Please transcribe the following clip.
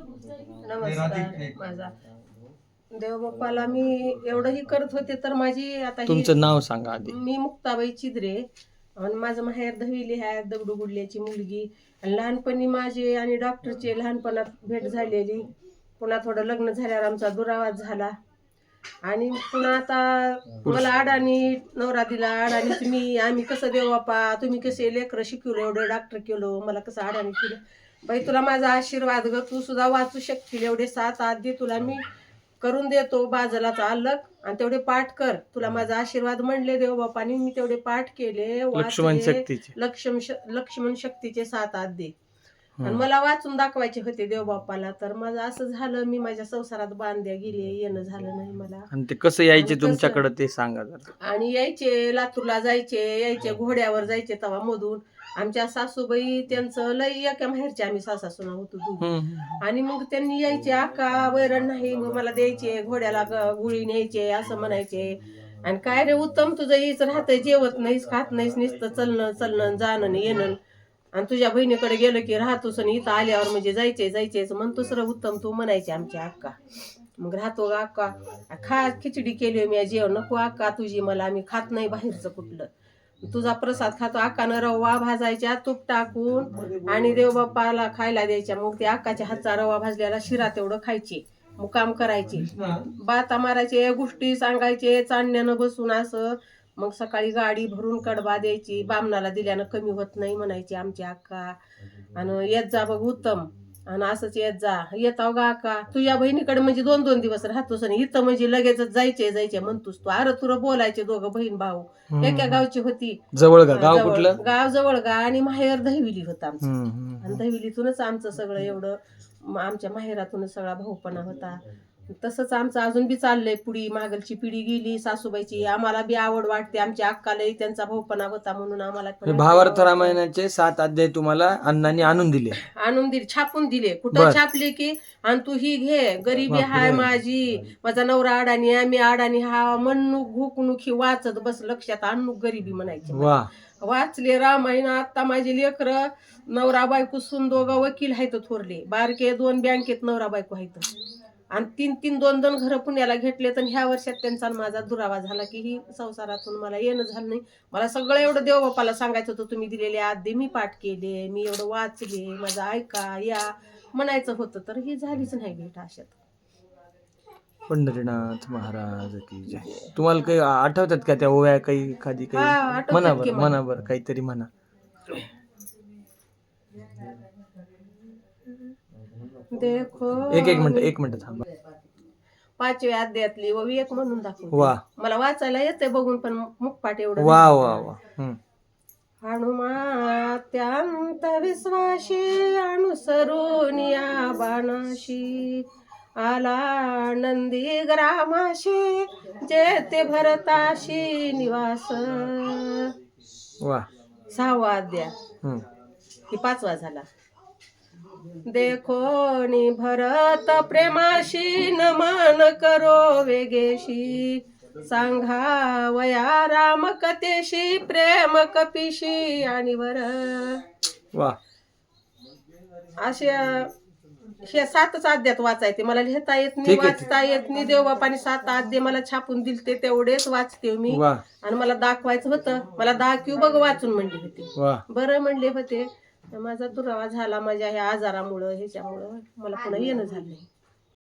नमस्कार. माझा देवबाप्पाला मी एवढंही करत होते तर माझी आता तुमचं नाव सांगा आधी. मी मुक्ताबाई चिद्रे आणि माझं माहेर दहविली आहे, दगडूगुडल्याची मुलगी. आणि लहानपणी माझे आणि डॉक्टरचे लहानपणात भेट झालेली. पुन्हा थोडं लग्न झाल्यावर आमचा दुरावास झाला आणि पुन्हा आता मला अडाणी नवरा दिला. अडाणीच आम्ही कसं देवबाप्पा तुम्ही कसे लेकरं शिकवलं, एवढं डॉक्टर केलो, मला कसं अडाणी केलं. बाई तुला माझा आशीर्वाद ग, तू सुद्धा वाचू शकशील, एवढे 7 दे तुला मी करून देतो बाजलाचा अलग आणि तेवढे पाठ कर, तुला माझा आशीर्वाद म्हणले देवबापानी. मी तेवढे पाठ केले, लक्ष्मण शक्तीचे लक्ष्मण शक्तीचे 7 दे आणि मला वाचून दाखवायचे होते देवबापाला. तर माझं असं झालं, मी माझ्या संसारात बांधल्या गेले, येणं झालं नाही मला. आणि ते कसं यायचे तुमच्याकडे ते सांगा जरा. आणि यायचे लातूरला यायचे घोड्यावर जायचे तवा मधून. आमच्या सासूबाई त्यांचं लय एका माहेरच्या आम्ही सासूना होतो दोघी. आणि मग त्यांनी यायचे, आका वैरण नाही मग मला द्यायचे, घोड्याला गुळी न्यायचे असं म्हणायचे. आणि काय रे उत्तम तुझं हीच राहतंय, जेवत नाहीस खात नाहीस, नुसतं चलणं जाणं येणं. आणि तुझ्या बहिणीकडे गेलो की राहतोस आणि इथं आल्यावर म्हणजे जायचेच म्हणतोस रे उत्तम तू, म्हणायचे आमच्या अक्का. मग राहतो गा अक्का, खा खिचडी केली मी जेवण, नको अक्का तुझी मला, मी खात नाही बाहेरचं कुठलं, तुझा प्रसाद खातो. अक्कानं रवा भाजायच्या तूप टाकून आणि देवबाप्पाला खायला द्यायच्या. मग ते अक्काच्या हातचा रवा भाजलेला शिरा तेवढं खायचे, मुकाम करायचे, बाता मारायचे, गोष्टी सांगायचे चांदण्यानं बसून असं. मग सकाळी गाडी भरून कडबा द्यायची, बामणाला दिल्यानं कमी होत नाही म्हणायची आमची अक्का. आणि येत जा बघ उत्तम, आणि असंच येत जा, येताव गा अक्का तुझ्या बहिणीकडे म्हणजे 2-2 दिवस राहतोस आणि इथं म्हणजे लगेचच जायचे म्हणतोस तू. अरे तुला बोलायचे दोघं बहीण भाऊ, एका गावची होती. जवळ गाव कुठलं? गाव जवळ गा आणि माहेर दहिविली होता आमचं. आणि दहिविलीतूनच आमचं सगळं एवढं, आमच्या माहेरातूनच सगळा भाऊपणा होता. तसंच आमचं अजून बी चाललंय पुढी. मागलची पिढी गेली सासूबाईची, आम्हाला बी आवड वाटते, आमच्या अक्कालाही त्यांचा भाऊपणा होता म्हणून आम्हाला भावार्थ रामायणाचे 7 अध्याय तुम्हाला अण्णांनी आणून दिले, छापून दिले. कुठं छापले की आणि तू ही घे, गरीबी हाय माझी, माझा नवरा अडाणी आहे, मी अडाणी हा, म्हणूक घुकणूक ही वाचत बस, लक्षात आणूक गरीबी म्हणायची. वाचले रामायण. आता माझे लेकर नवरा बायको सून दोघं वकील आहेत थोरले, बारके 2 बँकेत नवरा बायको आहेत आणि 3-3 2-2 घरं पुण्याला घेतले. तर ह्या वर्षात त्यांचा माझा दुरावा झाला की ही संसारातून मला येणं झालं नाही. मला सगळं एवढं देवबापाला सांगायचं होतं, तुम्ही दिलेले आद्य मी पाठ केले, मी एवढं वाचले, माझं ऐका या म्हणायचं होतं. तर ही झालीच नाही भेट अशात. पंढरीनाथ महाराज की जय. तुम्हाला काही आठवतात का त्या ओव्या, काही एखादी काही म्हणा बरं काहीतरी म्हणा. देखो एक मिनिट थांबा. 5व्या अध्यायातली ओवी एक म्हणून दाखव. मला वाचायला येते बघून पण मुखपाठ एवढं. वा वा वा. हनुमात्यांत विश्वासी अनुसरून या बाणाशी, आला नंदी ग्रामाशी, जेते भरताशी निवास. वा. 6वा अध्याय, ही 5वा झाला. देखो नि भरत प्रेमाशी, नमन करो वेगेशी, सांघावया राम कथेशी, प्रेम कपीशी आणि वर. वा. असे हे 7च अध्यात वाचायचे. मला लिहिता येत नाही, वाचता येत नाही. देवबापाने 7 अध्याय मला छापून दिलते, तेवढेच वाचते मी. आणि मला दाखवायचं होतं, मला दाखवू बघ वाचून म्हणले होते. बरं म्हणले होते. माझा दुरावा झाला माझ्या ह्या आजारामुळं, ह्याच्यामुळं मला पुन्हा येणं झालं.